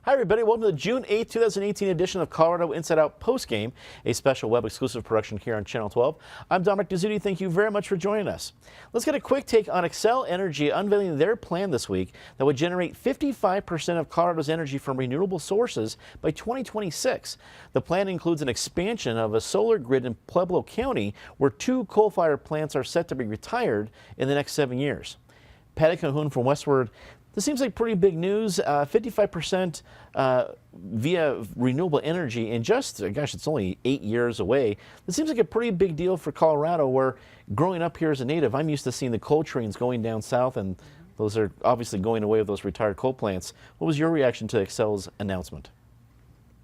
Hi, everybody. Welcome to the June 8th, 2018 edition of Colorado Inside Out Postgame, a special web exclusive production here on Channel 12. I'm Dominic Dezzutti. Thank you very much for joining us. Let's get a quick take on Xcel Energy unveiling their plan this week that would generate 55% of Colorado's energy from renewable sources by 2026. The plan includes an expansion of a solar grid in Pueblo County, where 2 coal-fired plants are set to be retired in the next 7 years. Patty Cahoon from Westward. This seems like pretty big news. 55% via renewable energy in just, gosh, it's only 8 years away. This seems like a pretty big deal for Colorado, where growing up here as a native, I'm used to seeing the coal trains going down south, and those are obviously going away with those retired coal plants. What was your reaction to Xcel's announcement?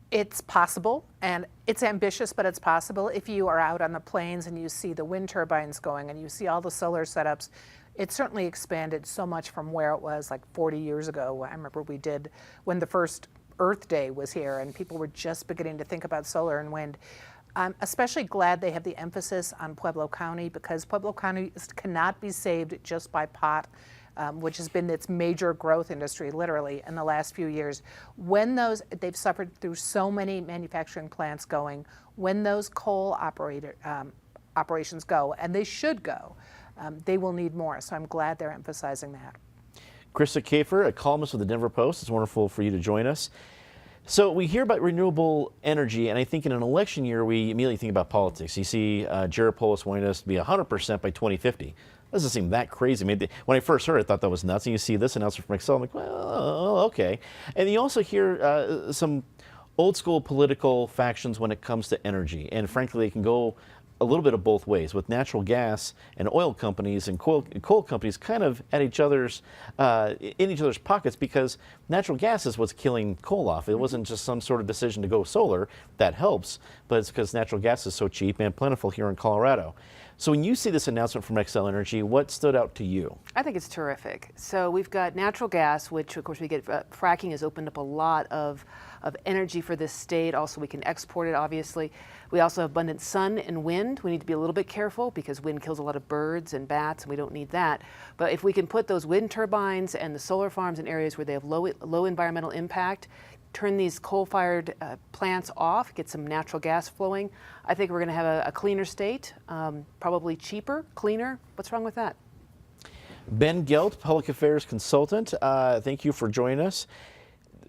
It's possible, and it's ambitious, but it's possible. If you are out on the plains and you see the wind turbines going and you see all the solar setups, it's certainly expanded so much from where it was like 40 years ago. I remember we did when the first Earth Day was here and people were just beginning to think about solar and wind. I'm especially glad they have the emphasis on Pueblo County, because Pueblo County cannot be saved just by pot, which has been its major growth industry literally in the last few years. When they've suffered through so many manufacturing plants going, when those coal operations go, and they should go, they will need more. So I'm glad they're emphasizing that. Krista Kafer, a columnist with the Denver Post. It's wonderful for you to join us. So we hear about renewable energy, and I think in an election year, we immediately think about politics. You see Jared Polis wanting us to be 100% by 2050. Doesn't seem that crazy. Maybe when I first heard it, I thought that was nuts. And you see this announcement from Xcel, I'm like, well, okay. And you also hear some old school political factions when it comes to energy. And frankly, they can go a little bit of both ways, with natural gas and oil companies and coal companies kind of at each other's in each other's pockets, because natural gas is what's killing coal off. It wasn't just some sort of decision to go solar. That helps, but it's because natural gas is so cheap and plentiful here in Colorado. So when you see this announcement from Xcel Energy, what stood out to you? I think it's terrific. So we've got natural gas, which of course we get, fracking has opened up a lot of energy for this state. Also, we can export it, obviously. We also have abundant sun and wind. We need to be a little bit careful because wind kills a lot of birds and bats, and we don't need that. But if we can put those wind turbines and the solar farms in areas where they have low environmental impact, turn these coal-fired plants off, get some natural gas flowing, I think we're going to have a cleaner state, probably cheaper, cleaner. What's wrong with that? Ben Gelt, Public Affairs Consultant, thank you for joining us.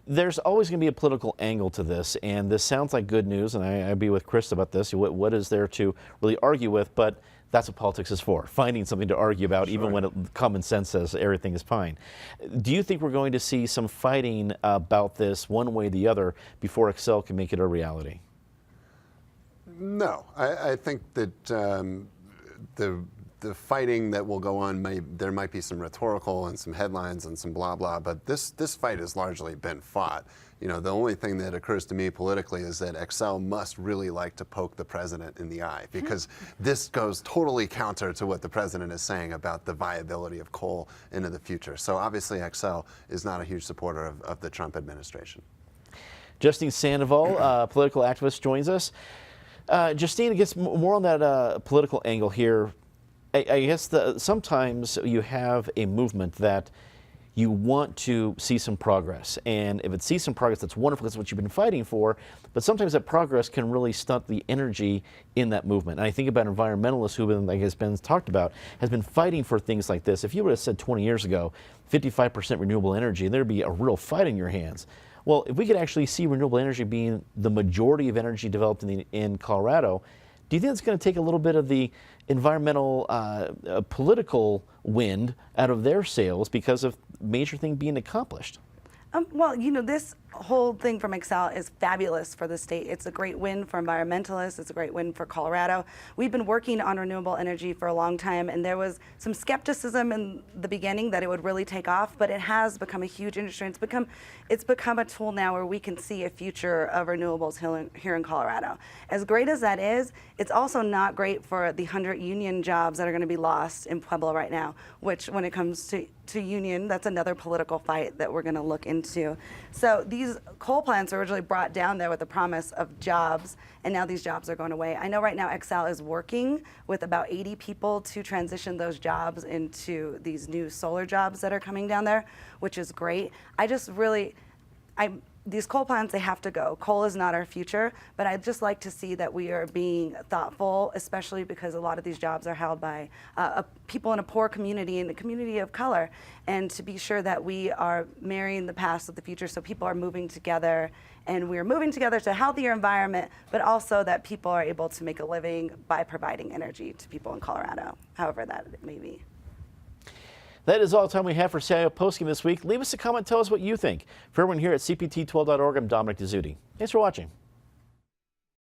There's always going to be a political angle to this, and this sounds like good news, and I'd be with Chris about this. What is there to really argue with? But that's what politics is for, finding something to argue about, sure, even when common sense says everything is fine. Do you think we're going to see some fighting about this one way or the other before Xcel can make it a reality? No, I think that the fighting that will go on, there might be some rhetorical and some headlines and some blah blah, but this fight has largely been fought. You know, the only thing that occurs to me politically is that Xcel must really like to poke the president in the eye, because this goes totally counter to what the president is saying about the viability of coal into the future. So obviously Xcel is not a huge supporter of the Trump administration. Justine Sandoval, political activist, joins us. Justine, gets more on that political angle here. I guess sometimes you have a movement that you want to see some progress, and if it sees some progress, that's wonderful. That's what you've been fighting for. But sometimes that progress can really stunt the energy in that movement. And I think about environmentalists who, like has been talked about, has been fighting for things like this. If you would have said 20 years ago, 55% renewable energy, there'd be a real fight in your hands. Well, if we could actually see renewable energy being the majority of energy developed in Colorado, do you think it's going to take a little bit of the environmental political wind out of their sails because of major thing being accomplished? Well, you know, this whole thing from Xcel is fabulous for the state. It's a great win for environmentalists. It's a great win for Colorado. We've been working on renewable energy for a long time, and there was some skepticism in the beginning that it would really take off, but it has become a huge industry. It's become a tool now where we can see a future of renewables here in Colorado. As great as that is, it's also not great for the 100 union jobs that are going to be lost in Pueblo right now, which when it comes to union, that's another political fight that we're going to look into. So these coal plants were originally brought down there with the promise of jobs, and now these jobs are going away. I know right now Xcel is working with about 80 people to transition those jobs into these new solar jobs that are coming down there, which is great. these coal plants, they have to go. Coal is not our future, but I'd just like to see that we are being thoughtful, especially because a lot of these jobs are held by people in a poor community, in the community of color, and to be sure that we are marrying the past with the future so people are moving together, and we're moving together to a healthier environment, but also that people are able to make a living by providing energy to people in Colorado, however that may be. That is all the time we have for CIO Postgame this week. Leave us a comment, tell us what you think. For everyone here at CPT12.org, I'm Dominic Dezzutti. Thanks for watching.